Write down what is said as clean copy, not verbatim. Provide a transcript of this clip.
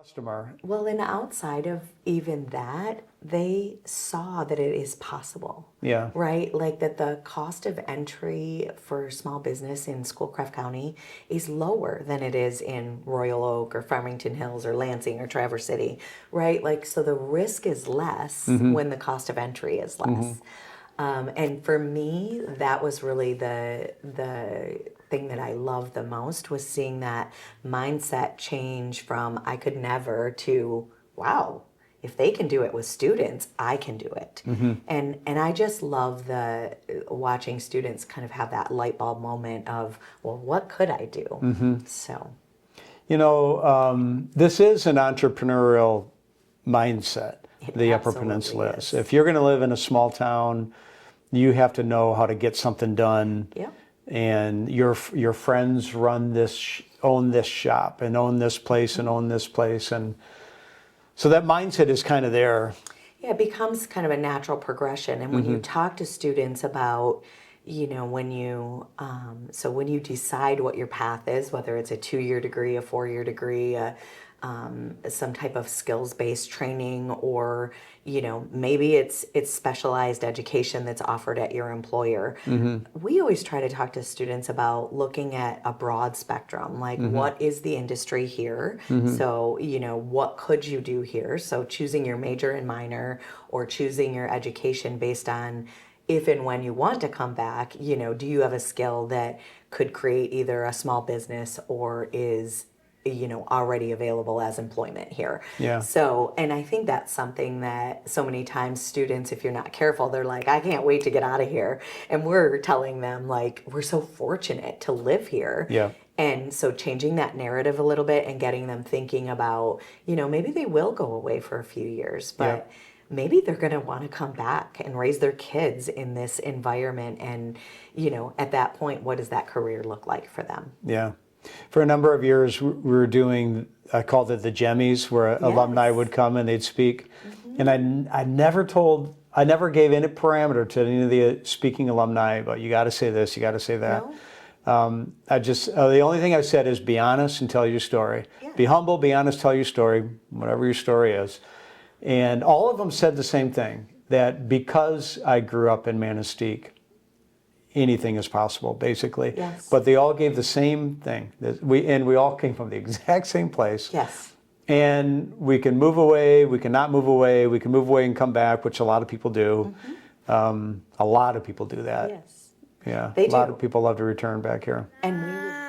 customer. Well, and outside of even that, they saw that it is possible. Yeah. Right? Like that the cost of entry for small business in Schoolcraft County is lower than it is in Royal Oak or Farmington Hills or Lansing or Traverse City. Right? Like, so the risk is less when the cost of entry is less. And for me, that was really the thing that I loved the most, was seeing that mindset change from I could never to wow, if they can do it with students, I can do it. And I just love the watching students kind of have that light bulb moment of, well, what could I do? So You know, this is an entrepreneurial mindset, the Upper absolutely Peninsula is. is. If you're going to live in a small town, you have to know how to get something done. yeah. And your friends run this, own this shop, and own this place, and own this place, and so that mindset is kind of there. Yeah, it becomes kind of a natural progression. And when you talk to students about, you know, when you, so when you decide what your path is, whether it's a 2-year degree, a 4-year degree, some type of skills-based training, or, you know, maybe it's specialized education that's offered at your employer. We always try to talk to students about looking at a broad spectrum, like what is the industry here? So, you know, what could you do here? So choosing your major and minor, or choosing your education based on if and when you want to come back, you know, do you have a skill that could create either a small business or is, you know, already available as employment here. Yeah. So, and I think that's something that so many times students, if you're not careful, they're like, I can't wait to get out of here. And we're telling them, like, we're so fortunate to live here. Yeah. And so changing that narrative a little bit and getting them thinking about, you know, maybe they will go away for a few years, but maybe they're going to want to come back and raise their kids in this environment. And, you know, at that point, what does that career look like for them? Yeah. For a number of years, we were doing, I called it the Jemmies, where alumni would come and they'd speak. And I never gave any parameter to any of the speaking alumni, but you got to say this, you got to say that. No? The only thing I said is be honest and tell your story. Yeah. Be humble, be honest, tell your story, whatever your story is. And all of them said the same thing, that because I grew up in Manistique, anything is possible, basically. Yes. But they all gave the same thing. That we all came from the exact same place. Yes. And we can move away, we can not move away, we can move away and come back, which a lot of people do. A lot of people do that. Yes. Yeah. They a lot do. of people love to return back here. And we would